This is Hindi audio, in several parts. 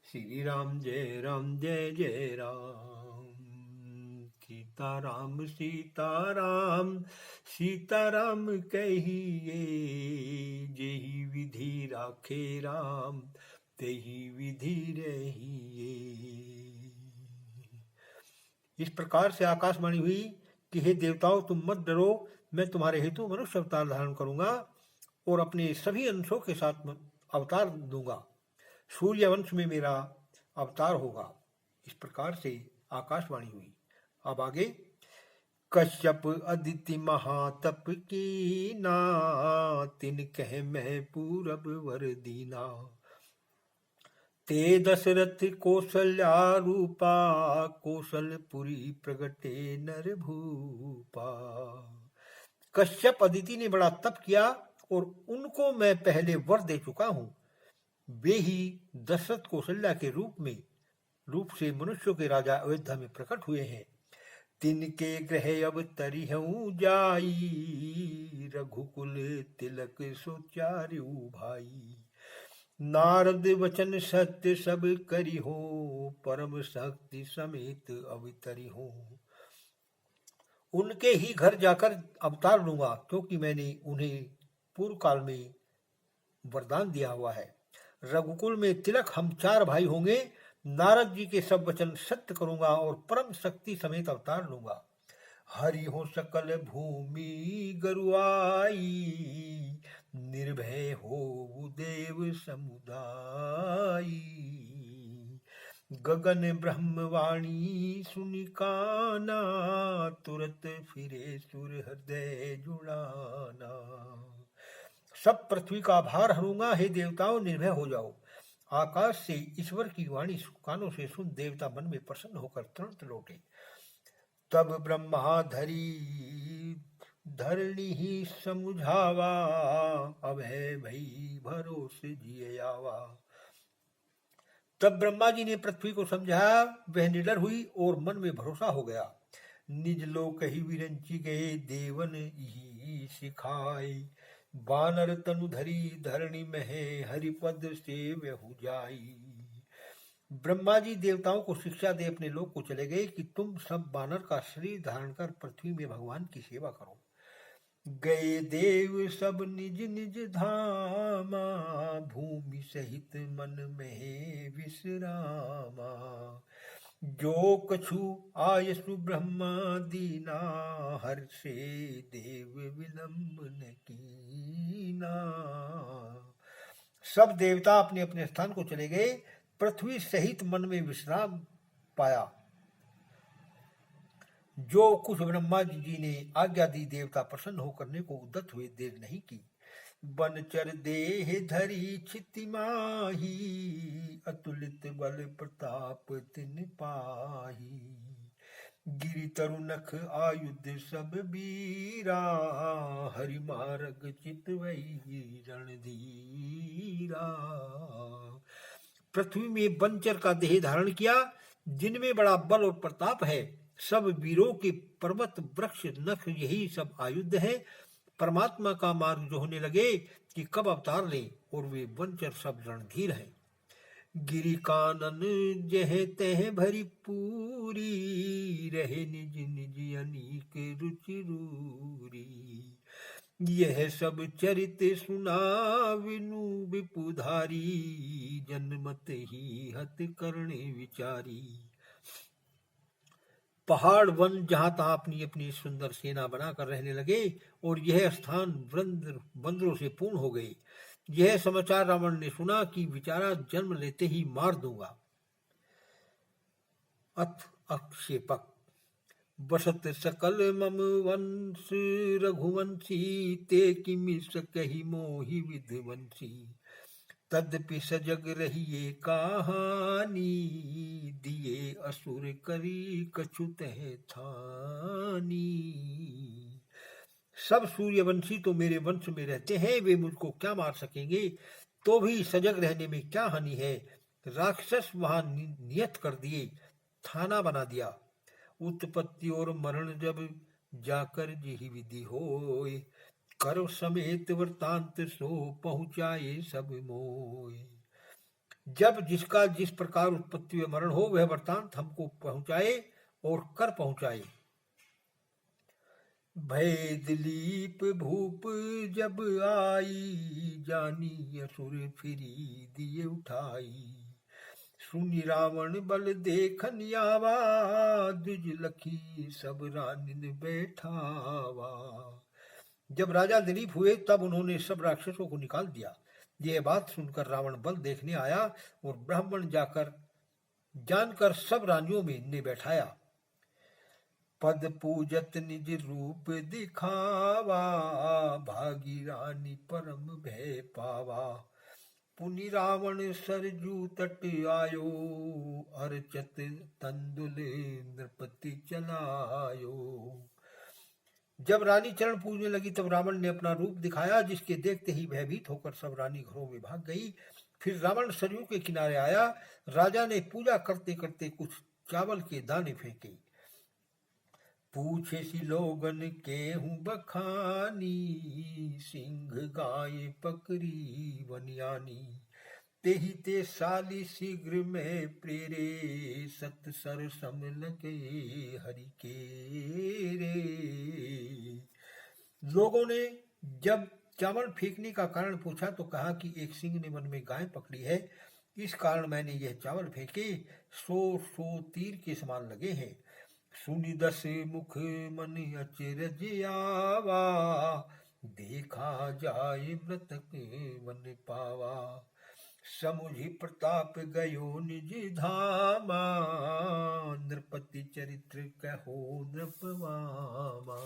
श्री राम जय जय राम। सीताराम सीताराम सीताराम कहिए, जेहि विधि राखे राम तेहि विधि रहिए। इस प्रकार से आकाशवाणी हुई कि हे देवताओं, तुम मत डरो, मैं तुम्हारे हेतु मनुष्य अवतार धारण करूंगा और अपने सभी अंशों के साथ अवतार दूंगा। सूर्यवंश में मेरा अवतार होगा। इस प्रकार से आकाशवाणी हुई। अब आगे। कश्यप अदिति महातप कीना, तिन कह मैं पूरब वर दीना। ते दशरथ कौशल्या रूपा, कौशलपुरी प्रगटे नर भूपा। कश्यप अदिति ने बड़ा तप किया और उनको मैं पहले वर दे चुका हूं। वे ही दशरथ कौशल्या के रूप से मनुष्यों के राजा अयोध्या में प्रकट हुए हैं। तिनके ग्रह अब तरिहूं जाई, रघुकुल तिलक सोचार्यु भाई। नारद वचन सत्य सब करी हो, परम शक्ति समेत अवतरी हो। उनके ही घर जाकर अवतार लूंगा, क्योंकि मैंने उन्हें पूर्व काल में वरदान दिया हुआ है। रघुकुल में तिलक हम 4 भाई होंगे। नारद जी के सब वचन सत्य करूंगा और परम शक्ति समेत अवतार लूंगा। हरि हो सकल भूमि गरुआई, निर्भय हो देव समुदाई। गगन ब्रह्मवाणी सुनि काना, तुरत फिरे सुर हृदय जुड़ाना। सब पृथ्वी का भार हरूंगा, हे देवताओं निर्भय हो जाओ। आकाश से ईश्वर की वाणी कानों से सुन देवता मन में प्रसन्न होकर तुरंत लौटे। तब ब्रह्मा धरणी ही समुझावा, अभय भई भरोसे जिय आवा। तब ब्रह्मा जी ने पृथ्वी को समझाया, वह निडर हुई और मन में भरोसा हो गया। निज लोक ही विरंची गए, देवन ही सिखाए। बानर तनु धरी धरणी में, हरिपद से वहु जाई। ब्रह्मा जी देवताओं को शिक्षा दे अपने लोक को चले गए कि तुम सब बानर का शरीर धारण कर पृथ्वी में भगवान की सेवा करो। गए देव सब निज निज धामा, भूमि सहित मन में विश्रामा। जो कछु आयसु ब्रह्मा दीना, हर्षे देव विलंब न कीना। सब देवता अपने अपने स्थान को चले गए। पृथ्वी सहित मन में विश्राम पाया। जो कुछ ब्रह्मा जी ने आज्ञा दी, देवता प्रसन्न होकर करने को उद्यत हुए, देर नहीं की। बनचर देह धरी क्षिति माही, अतुलित बल प्रताप तिन पाही। गिरि तरुनख आयुध सब बीरा, हरि मार्ग चितवई रणधीरा। पृथ्वी में बनचर का देह धारण किया, जिनमें बड़ा बल और प्रताप है। सब वीरों के पर्वत वृक्ष नख यही सब आयुध है। परमात्मा का मार्ग जो होने लगे कि कब अवतार ले, और वे बनचर सब रणधीर हैं। गिरि कानन जह तह भरी पूरी, रहे निज निज अनीक रुचि रूरी। यह सब चरित सुना विनु विपुधारी, जन्मत ही हत करने विचारी। पहाड़ वन जहां तहां अपनी अपनी सुंदर सेना बनाकर रहने लगे, और यह स्थान बंदरों से पूर्ण हो गए। यह समाचार रावण ने सुना कि विचारा जन्म लेते ही मार दूंगा। अथ अक्षेपक। बसत सकल मम वंश रघुवंशी, ते किमि सकहि मोहि विधवंशी। तद्यपि सजग रहिए कहानी, दिए असुर करी कछु तह थानी। सब सूर्यवंशी तो मेरे वंश में रहते हैं, वे मुझको क्या मार सकेंगे। तो भी सजग रहने में क्या हानि है। राक्षस वहां नियत कर दिए, थाना बना दिया। उत्पत्ति और मरण जब जाकर जिहि विधि होय, कर समेत वृतांत सो पहुँचाए सब मोय। जब जिसका जिस प्रकार उत्पत्ति व मरण हो वह वृत्तांत हमको पहुंचाए और कर पहुंचाए। भय दिलीप भूप जब आई, जानी असुर फिरी दिए उठाई। सुनि रावण बल देखन आवा, द्विज लखी सब रानिन बैठावा। जब राजा दिलीप हुए तब उन्होंने सब राक्षसों को निकाल दिया। यह बात सुनकर रावण बल देखने आया और ब्राह्मण जानकर सब रानियों में ने बैठाया। पद पूजत निज रूप दिखावा, भागी रानी परम भय पावा। पुनि रावण सरजू तट आयो, अर्चत तंदुल नृपति चलायो। जब रानी चरण पूजने लगी तब रावण ने अपना रूप दिखाया, जिसके देखते ही भयभीत होकर सब रानी घरों में भाग गई। फिर रावण सरयू के किनारे आया। राजा ने पूजा करते करते कुछ चावल के दाने फेंके। पूछे सी लोगन केहूं बखानी, सिंह गाय पकड़ी वनियानी। तेहि ते साली शीघ्र में प्रेरे, सत सर सम लगे हरि के रे। लोगों ने जब चावल फेंकने का कारण पूछा तो कहा कि एक सिंह ने वन में गाय पकड़ी है, इस कारण मैंने यह चावल फेंके। 100 तीर के समान लगे हैं। सुनि 10 मुख मन अचरज आवा, देखा जाए मृतक वन पावा। समुझि प्रताप गयो निज धामा, नृपति चरित्र कहो नृपवामा।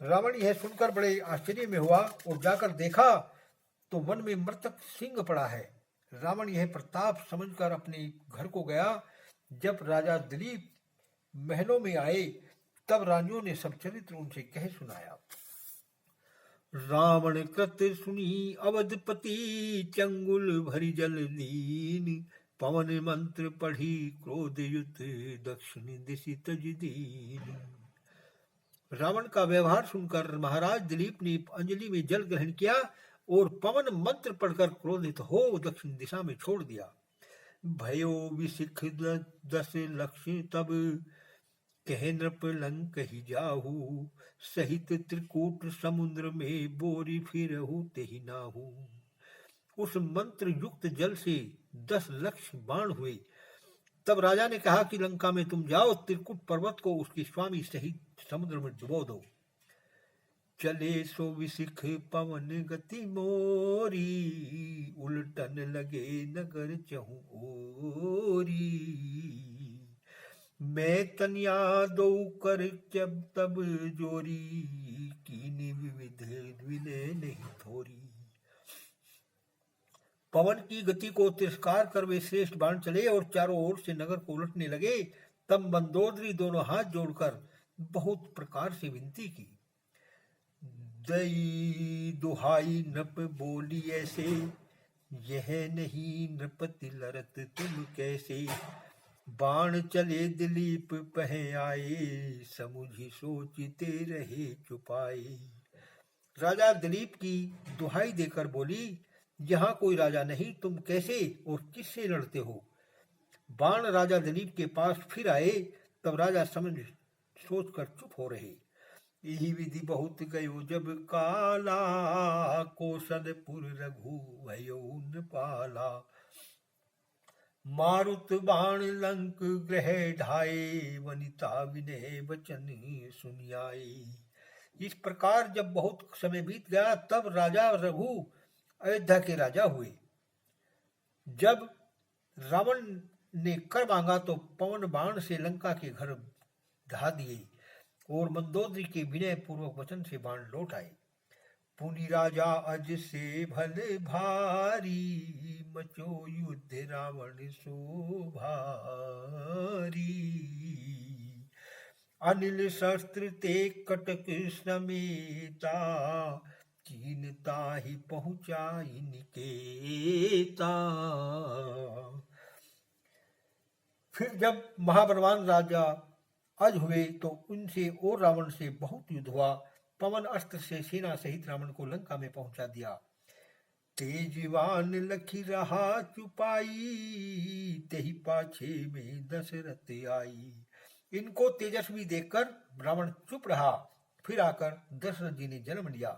रावण यह सुनकर बड़े आश्चर्य में हुआ और जाकर देखा तो वन में मृतक सिंह पड़ा है। रावण यह प्रताप समझकर अपने घर को गया। जब राजा दिलीप महलों में आए तब रानियों ने सब चरित्र उनसे कह सुनाया। रावण कृत सुनी अवधपति, चंगुल भरी जल लीन। पवन मंत्र पढ़ी क्रोध युत, दक्षिण दिशि तज दीन। रावण का व्यवहार सुनकर महाराज दिलीप ने अंजलि में जल ग्रहण किया और पवन मंत्र पढ़कर क्रोधित हो दक्षिण दिशा में छोड़ दिया। भयो विशिख 10 लक्ष्य तब, कह नृप लंक ही जाहू। सहित त्रिकूट समुद्र में, बोरी फिरहु तेहि नाहू। उस मंत्र युक्त जल से 10 लक्ष्य बाण हुए। तब राजा ने कहा कि लंका में तुम जाओ, त्रिकूट पर्वत को उसके स्वामी सहित समुद्र में डुबो दो। चले सो विशिख पवन गति मोरी, उलटन लगे नगर चहु ओरी। मैं तनिया दो कर जब तब जोरी, कीनी विविध विनय नहीं थोरी। पवन की गति को तिरस्कार कर वे श्रेष्ठ बाण चले और चारों ओर से नगर को उलटने लगे। तब मंदोदरी दोनों हाथ जोड़कर बहुत प्रकार से विनती की। दई दुहाई नृप बोली ऐसे, यह नहीं नृपति लरत तुम कैसे। बाण चले दिलीप पह आए, समुझी सोचते रहे चुपाए। राजा दिलीप की दुहाई देकर बोली, यहाँ कोई राजा नहीं, तुम कैसे और किससे लड़ते हो। बाण राजा दिलीप के पास फिर आए तब राजा समझ सोचकर चुप हो रहे। यही विधि बहुत गयो जब काला, कौशलपुर रघु भयो पाला। मारुत बाण लंक ग्रह ढाए, वनिता विनय वचन सुनियाए। इस प्रकार जब बहुत समय बीत गया तब राजा रघु अयोध्या के राजा हुए। जब रावण ने कर मांगा तो पवन बाण से लंका के घर ढा दिए और मंदोदरी के विनय पूर्वक वचन से बाण लौट आए। पुनि राजा अज से भल भारी, मचो युद्ध रावण सो भारी। अनिल शस्त्र ते कटक समेता, कीनता ही पहुंचाई निकेता। फिर जब महाबलवान राजा अज हुए तो उनसे और रावण से बहुत युद्ध हुआ। पवन अस्त्र से सेना सहित रावण को लंका में पहुंचा दिया। तेजवान लखी रहा चुपाई, तेहि पाछे में दशरथ आई। इनको तेजस्वी देखकर रावण चुप रहा। फिर आकर दशरथ जी ने जन्म लिया।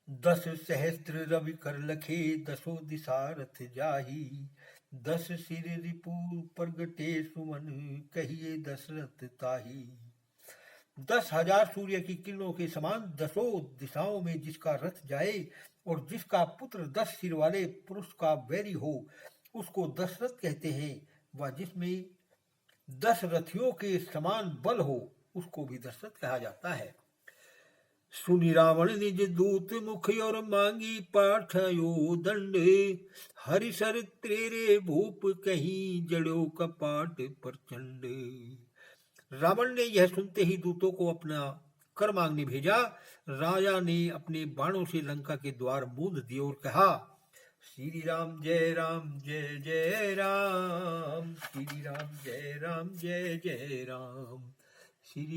10 सहस्त्र रवि कर लखे, दसों दिशा रथ जाही। 10 सिर रिपु प्रगटे सुमन, कहिए दशरथ ताही। 10,000 सूर्य की किरणों के समान दसों दिशाओं में जिसका रथ जाए और जिसका पुत्र 10 सिर वाले पुरुष का वैरी हो, उसको दशरथ कहते हैं। व जिसमें 10 रथियों के समान बल हो, उसको भी दशरथ कहा जाता है। सुनि रावण निज दूत मुख और मांगी पाठयो दंड, हरिशर तेरे भूप कहीं जड़ो कपाट प्रचंड। रावण ने यह सुनते ही दूतों को अपना कर मांगने भेजा। राजा ने अपने बाणों से लंका के द्वार मूंद दिए और कहा, श्री राम जय जय राम, श्री राम जय जय राम, श्री